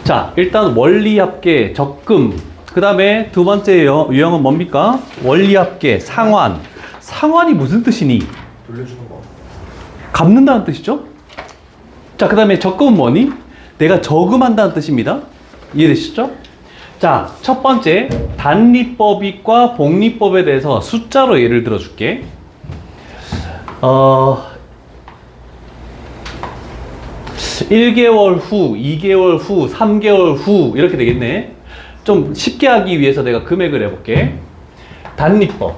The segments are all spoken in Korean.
자, 일단 원리합계, 적금. 그 다음에 두 번째 유형은 뭡니까? 원리합계, 상환. 상환이 무슨 뜻이니? 돌려주는 거. 갚는다는 뜻이죠? 자, 그 다음에 적금은 뭐니? 내가 저금한다는 뜻입니다. 이해되시죠? 자, 첫 번째, 단리법익과 복리법에 대해서 숫자로 예를 들어 줄게. 1개월 후, 2개월 후, 3개월 후 이렇게 되겠네. 좀 쉽게 하기 위해서 내가 금액을 해볼게. 단리법,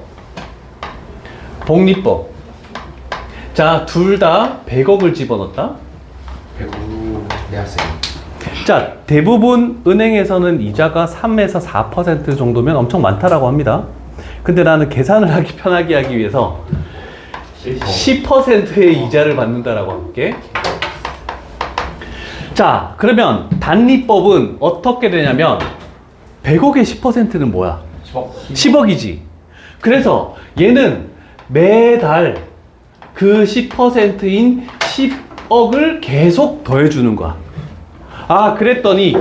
복리법. 자, 둘 다 100억을 집어넣었다. 배구 대학생. 자, 대부분 은행에서는 이자가 3에서 4% 정도면 엄청 많다라고 합니다. 근데 나는 계산을 하기 편하게 하기 위해서 10%의 이자를 받는다라고 할게. 자, 그러면 단리법은 어떻게 되냐면 100억의 10%는 뭐야? 10억. 10억이지. 그래서 얘는 매달 그 10%인 10억을 계속 더해주는 거야. 아, 그랬더니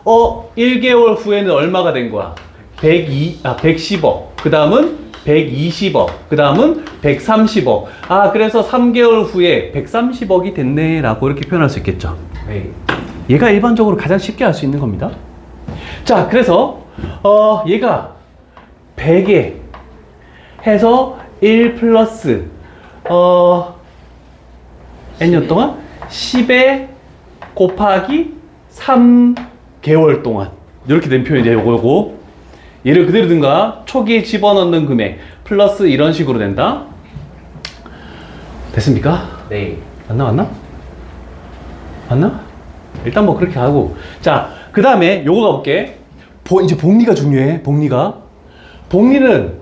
1개월 후에는 얼마가 된 거야? 110억. 그 다음은 120억. 그 다음은 130억. 아, 그래서 3개월 후에 130억이 됐네 라고 이렇게 표현할 수 있겠죠. 네. 얘가 일반적으로 가장 쉽게 할 수 있는 겁니다. 자, 그래서 얘가 100에 해서 1 플러스 n년 동안 10에 곱하기 3개월 동안 이렇게 된 표현이에요. 요거 얘를 그대로 든가 초기에 집어넣는 금액 플러스 이런 식으로 된다. 됐습니까? 네. 맞나? 일단 뭐 그렇게 하고. 자, 그 다음에 요거 가볼게. 이제 복리가 중요해. 복리는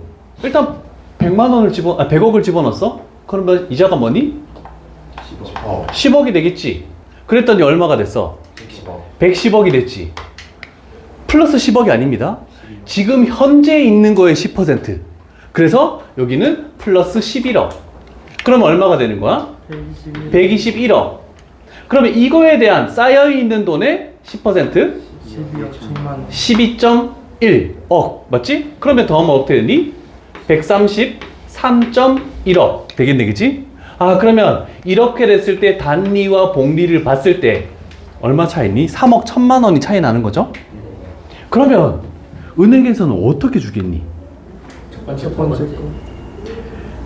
일단 100억을 집어넣었어? 그러면 이자가 뭐니? 10억. 10억이 되겠지. 그랬더니 얼마가 됐어? 110억. 110억이 됐지. 플러스 10억이 아닙니다. 지금 현재 있는 거의 10%. 그래서 여기는 플러스 11억. 그럼 얼마가 되는 거야? 121억. 그러면 이거에 대한 쌓여있는 돈의 10%? 12억 1000만. 12.1억. 맞지? 그러면 더하면 어떻게 되니? 133.1억 되겠네, 그치? 아, 그러면 이렇게 됐을 때 단리와 복리를 봤을 때 얼마 차이니? 3억 1000만 원이 차이 나는 거죠? 그러면 은행에서는 어떻게 주겠니? 첫 번째 거.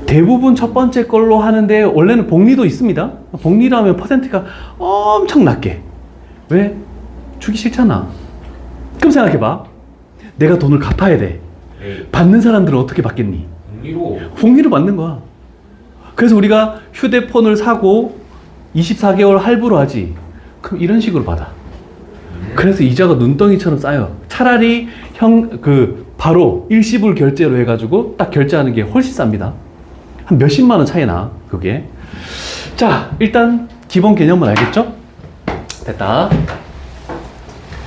대부분 첫 번째 걸로 하는데 원래는 복리도 있습니다. 복리로 하면 퍼센트가 엄청 낮게. 왜? 주기 싫잖아. 그럼 생각해봐. 내가 돈을 갚아야 돼. 네. 받는 사람들은 어떻게 받겠니? 복리로. 복리로 받는 거야. 그래서 우리가 휴대폰을 사고 24개월 할부로 하지. 그럼 이런 식으로 받아. 그래서 이자가 눈덩이처럼 쌓여. 차라리 바로 일시불 결제로 해가지고 딱 결제하는 게 훨씬 쌉니다. 한 몇십만 원 차이 나, 그게. 자, 일단 기본 개념은 알겠죠? 됐다.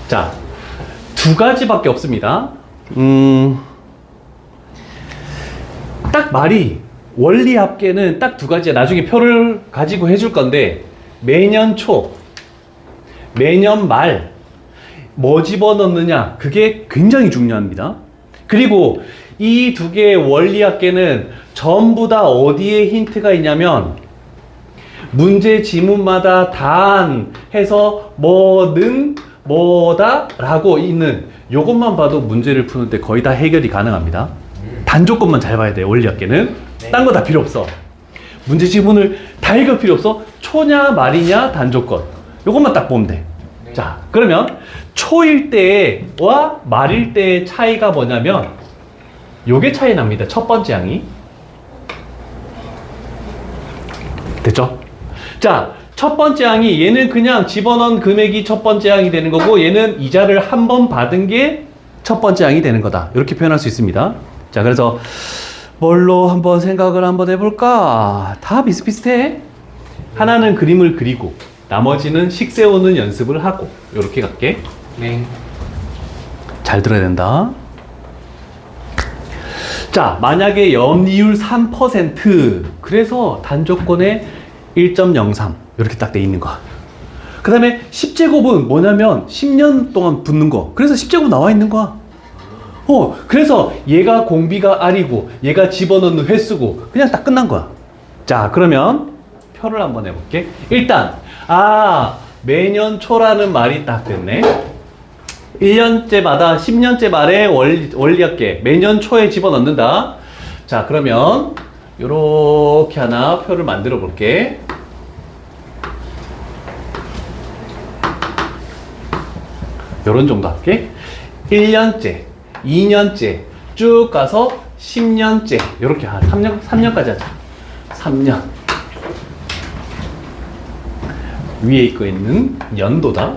자, 두 가지밖에 없습니다. 딱 말이 원리 합계는 딱 두 가지야. 나중에 표를 가지고 해줄 건데 매년 초, 매년 말 뭐 집어넣느냐 그게 굉장히 중요합니다. 그리고 이 두 개의 원리 합계는 전부 다 어디에 힌트가 있냐면 문제 지문마다 단 해서 뭐는 뭐다 라고 있는 요것만 봐도 문제를 푸는데 거의 다 해결이 가능합니다. 단조건만 잘 봐야 돼요. 원리 합계는. 네. 딴 거 다 필요 없어. 문제 지문을 다 읽을 필요 없어. 초냐 말이냐 단조건 요것만 딱 보면 돼. 네. 자, 그러면 초일 때와 말일 때의 차이가 뭐냐면 요게 차이 납니다. 첫 번째 항이. 됐죠? 자, 첫 번째 항이 얘는 그냥 집어넣은 금액이 첫 번째 항이 되는 거고 얘는 이자를 한 번 받은 게 첫 번째 항이 되는 거다. 이렇게 표현할 수 있습니다. 자, 그래서 뭘로 한번 생각을 한번 해볼까? 다 비슷비슷해. 하나는 그림을 그리고 나머지는 식 세우는 연습을 하고 이렇게 갈게. 네. 잘 들어야 된다. 자, 만약에 연이율 3% 그래서 단조건에 1.03 이렇게 딱 돼 있는 거야. 그 그 다음에 10제곱은 뭐냐면 10년 동안 붙는 거. 그래서 10제곱 나와 있는 거야. 그래서 얘가 공비가 R이고 얘가 집어넣는 횟수고 그냥 딱 끝난 거야. 자, 그러면 표를 한번 해볼게. 일단 매년 초라는 말이 딱 됐네. 1년째마다 10년째 말에 원리합계 매년 초에 집어넣는다. 자, 그러면 요렇게 하나 표를 만들어 볼게. 요런 정도 할게. 1년째, 2년째 쭉 가서 10년째 요렇게 3년까지 하자. 3년 위에 있고 있는 연도다.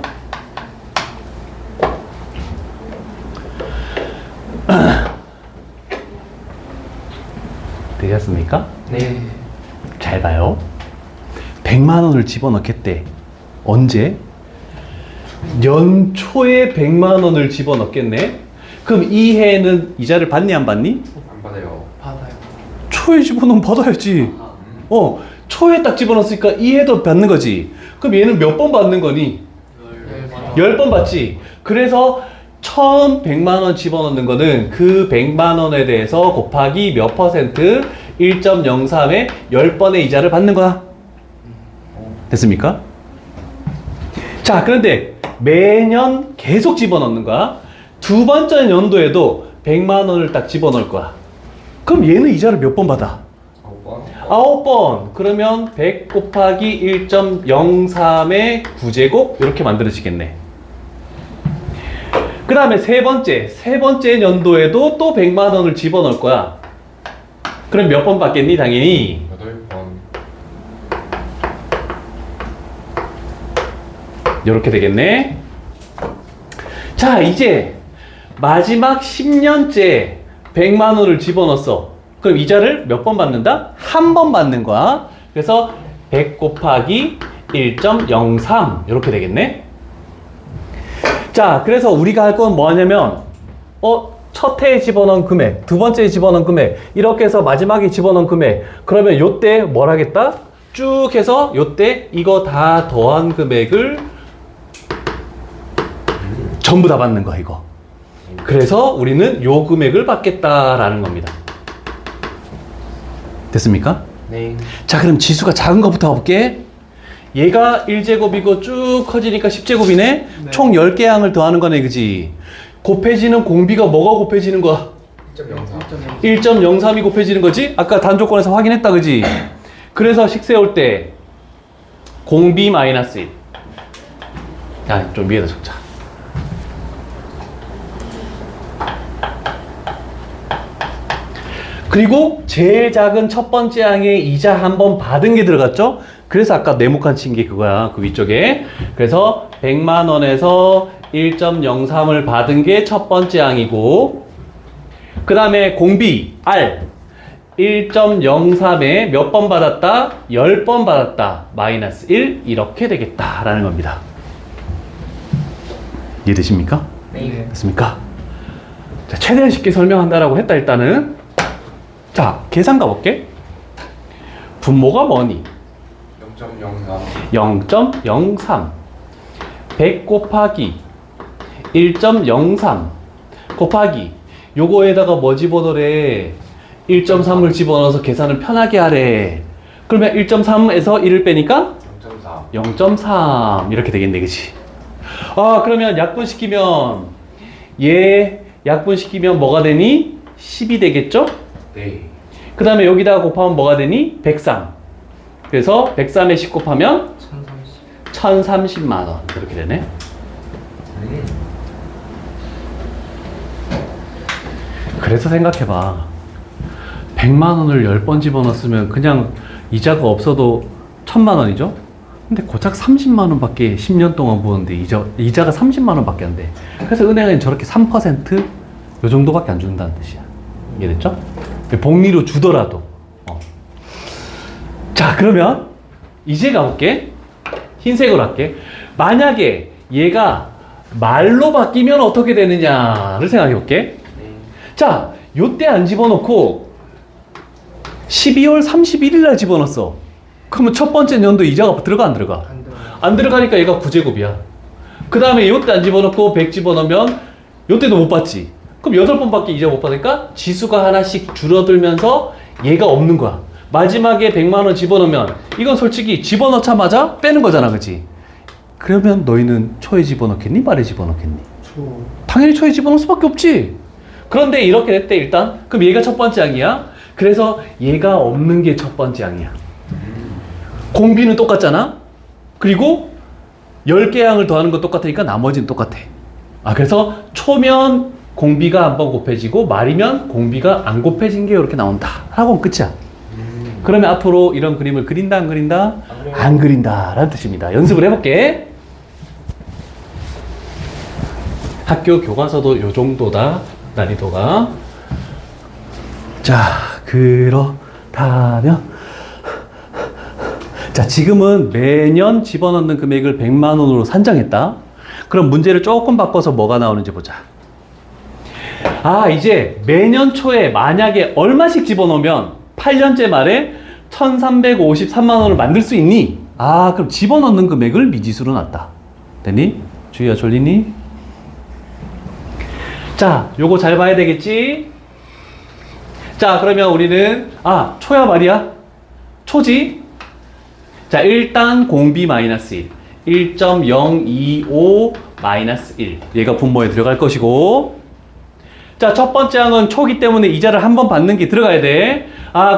되셨습니까? 네. 잘 봐요. 100만 원을 집어넣겠대. 언제? 연초에 100만 원을 집어넣겠네. 그럼 이 해에는 이자를 받니 안 받니? 안 받아요. 받아요. 초에 집어넣으면 받아야지. 초에 딱 집어넣었으니까 이 해도 받는 거지. 그럼 얘는 몇 번 받는 거니? 10번 받지. 그래서 처음 100만 원 집어넣는 거는 그 100만 원에 대해서 곱하기 몇 퍼센트 1.03에 10번의 이자를 받는 거야. 됐습니까? 자, 그런데 매년 계속 집어넣는 거야. 두 번째 연도에도 100만 원을 딱 집어넣을 거야. 그럼 얘는 이자를 몇 번 받아? 9번. 그러면 100 곱하기 1.03의 9제곱 이렇게 만들어지겠네. 그 다음에 세 번째 연도에도 또 100만 원을 집어넣을 거야. 그럼 몇 번 받겠니? 당연히 8번. 이렇게 되겠네. 자, 이제 마지막 10년째 100만 원을 집어넣었어. 그럼 이자를 몇 번 받는다? 한 번 받는 거야. 그래서 100 곱하기 1.03 이렇게 되겠네. 자, 그래서 우리가 할 건 뭐냐면 첫 해에 집어넣은 금액, 두 번째에 집어넣은 금액 이렇게 해서 마지막에 집어넣은 금액, 그러면 요때 뭘 하겠다? 쭉 해서 요때 이거 다 더한 금액을 전부 다 받는 거야, 이거. 그래서 우리는 요 금액을 받겠다라는 겁니다. 됐습니까? 네. 자, 그럼 지수가 작은 거부터 가볼게. 얘가 1제곱이고 쭉 커지니까 10제곱이네. 네. 총 10개 항을 더하는 거네, 그지? 곱해지는 공비가 뭐가 곱해지는 거야? 1.03이 곱해지는 거지? 아까 단조건에서 확인했다, 그지? 그래서 식 세울 때 공비 마이너스 1. 야, 좀 위에다 적자. 그리고 제일 작은 첫 번째 항에 이자 한 번 받은 게 들어갔죠? 그래서 아까 네모칸 친 게 그거야, 그 위쪽에. 그래서 100만 원에서 1.03을 받은 게 첫 번째 항이고, 그 다음에 공비 R 1.03에 몇 번 받았다? 10번 받았다. 마이너스 1 이렇게 되겠다라는 겁니다. 이해되십니까? 네. 됐습니까? 자, 최대한 쉽게 설명한다라고 했다. 일단은 자, 계산 가볼게. 분모가 뭐니? 0.03 100 곱하기 1.03 곱하기 요거에다가 뭐 집어넣으래? 1.3을 집어넣어서 계산을 편하게 하래. 그러면 1.3에서 1을 빼니까 0.3 이렇게 되겠네, 그치? 그러면 약분시키면 얘 약분시키면 뭐가 되니? 10이 되겠죠? 네. 그 다음에 여기다가 곱하면 뭐가 되니? 103. 그래서 103에 10 곱하면 1030만 원 이렇게 되네. 그래서 생각해봐. 100만 원을 10번 집어넣었으면 그냥 이자가 없어도 1000만 원이죠? 근데 고작 30만 원밖에 10년 동안 부었는데 이자가 30만 원밖에 안 돼. 그래서 은행은 저렇게 3% 요 정도밖에 안 준다는 뜻이야. 이해됐죠? 복리로 주더라도. 자, 그러면 이제 가볼게. 흰색으로 할게. 만약에 얘가 말로 바뀌면 어떻게 되느냐를 생각해 볼게. 자, 요때 안 집어넣고 12월 31일 날 집어넣었어. 그러면 첫 번째 연도 이자가 들어가 안 들어가? 안 들어요. 안 들어가니까 얘가 9제곱이야. 그 다음에 요때 안 집어넣고 100 집어넣으면 요때도 못 받지. 그럼 8번밖에 이제 못 받으니까 지수가 하나씩 줄어들면서 얘가 없는 거야. 마지막에 100만 원 집어넣으면 이건 솔직히 집어넣자마자 빼는 거잖아, 그치? 그러면 너희는 초에 집어넣겠니? 말에 집어넣겠니? 초. 당연히 초에 집어넣을 수밖에 없지. 그런데 이렇게 됐대 일단. 그럼 얘가 첫 번째 항이야. 그래서 얘가 없는 게 첫 번째 항이야. 공비는 똑같잖아. 그리고 10개 항을 더하는 건 똑같으니까 나머지는 똑같아. 그래서 초면 공비가 한 번 곱해지고 말이면 공비가 안 곱해진 게 이렇게 나온다. 하고는 끝이야. 그러면 앞으로 이런 그림을 그린다, 안 그린다? 안 그린다 라는 뜻입니다. 연습을 해볼게. 학교 교과서도 요 정도다, 난이도가. 자, 그렇다면 자, 지금은 매년 집어넣는 금액을 100만 원으로 산정했다. 그럼 문제를 조금 바꿔서 뭐가 나오는지 보자. 이제 매년 초에 만약에 얼마씩 집어넣으면 8년째 말에 1353만 원을 만들 수 있니? 그럼 집어넣는 금액을 미지수로 놨다. 됐니? 주희야 졸리니? 자, 요거 잘 봐야 되겠지? 자, 그러면 우리는 초야 말이야? 초지? 자, 일단 공비 마이너스 1 1.025 마이너스 1 얘가 분모에 들어갈 것이고, 자, 첫 번째 항은 초기 때문에 이자를 한 번 받는 게 들어가야 돼.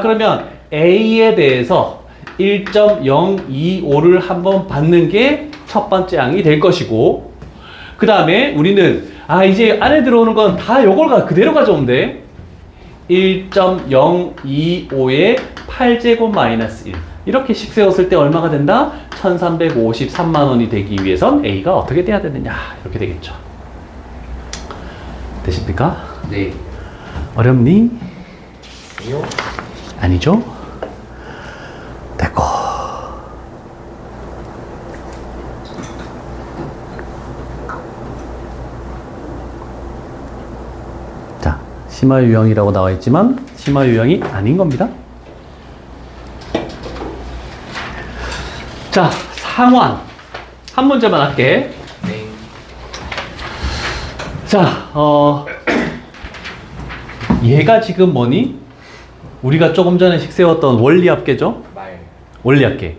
그러면 A에 대해서 1.025를 한 번 받는 게 첫 번째 항이 될 것이고, 그 다음에 우리는 이제 안에 들어오는 건 다 요걸 그대로 가져오면 돼. 1.025의 8제곱 마이너스 1 이렇게 식 세웠을 때 얼마가 된다? 1353만 원이 되기 위해선 A가 어떻게 돼야 되느냐, 이렇게 되겠죠. 되십니까? 네. 어렵니? 아니요. 아니죠? 됐고. 자, 심화 유형이라고 나와 있지만 심화 유형이 아닌 겁니다. 자, 상환 한 문제만 할게. 네. 자, 얘가 지금 뭐니? 우리가 조금 전에 식 세웠던 원리합계죠? 말. 원리합계.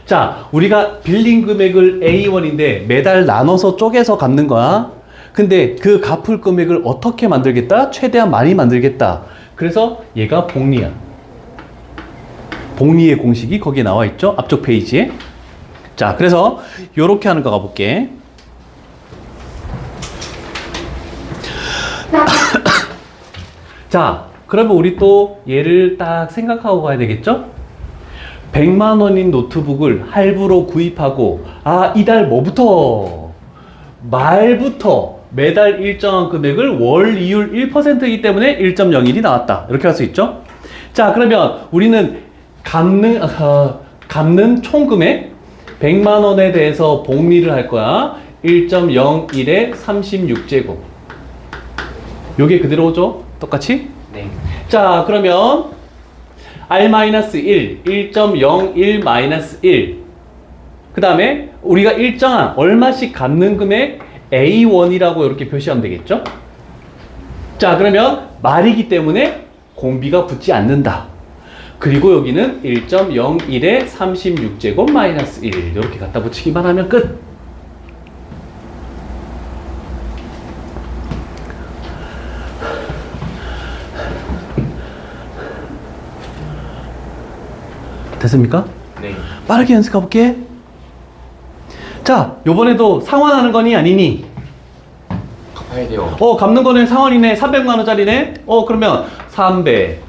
자, 우리가 빌린 금액을 A1인데 매달 나눠서 쪼개서 갚는 거야. 근데 그 갚을 금액을 어떻게 만들겠다? 최대한 많이 만들겠다. 그래서 얘가 복리야. 복리의 공식이 거기에 나와 있죠? 앞쪽 페이지에. 자, 그래서 요렇게 하는 거 가볼게. 자, 그러면 우리 또 얘를 딱 생각하고 가야 되겠죠? 100만 원인 노트북을 할부로 구입하고, 이달 뭐부터? 말부터 매달 일정한 금액을 월 이율 1%이기 때문에 1.01이 나왔다. 이렇게 할 수 있죠? 자, 그러면 우리는 갚는 총 금액 100만 원에 대해서 복리를 할 거야. 1.01에 36제곱. 요게 그대로 오죠? 똑같이? 네. 자, 그러면 R-1, 1.01-1. 그 다음에 우리가 일정한 얼마씩 갚는 금액 A1이라고 이렇게 표시하면 되겠죠? 자, 그러면 말이기 때문에 공비가 붙지 않는다. 그리고 여기는 1.01에 36제곱 마이너스 1 이렇게 갖다 붙이기만 하면 끝. 됐습니까? 네. 빠르게 연습 가볼게. 자, 요번에도 상환하는 거니 아니니? 갚아야 돼요. 갚는 거는 상환이네. 300만 원짜리네. 그러면 300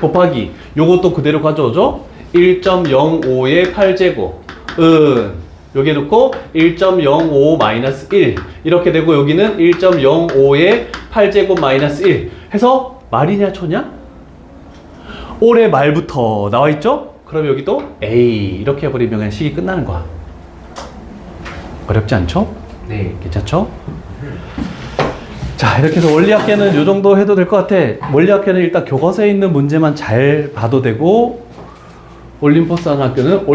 곱하기 요것도 그대로 가져오죠. 1.05의 8제곱 여기에 놓고 1.05 마이너스 1 이렇게 되고, 여기는 1.05의 8제곱 마이너스 1 해서 말이냐 초냐? 올해 말부터 나와 있죠? 그럼 여기도 A 이렇게 해버리면 그냥 식이 끝나는 거야. 어렵지 않죠? 네. 괜찮죠? 자, 이렇게 해서 원리합계는 요 정도 해도 될 것 같아. 원리합계는 일단 교과서에 있는 문제만 잘 봐도 되고, 올림포스 하는 학교는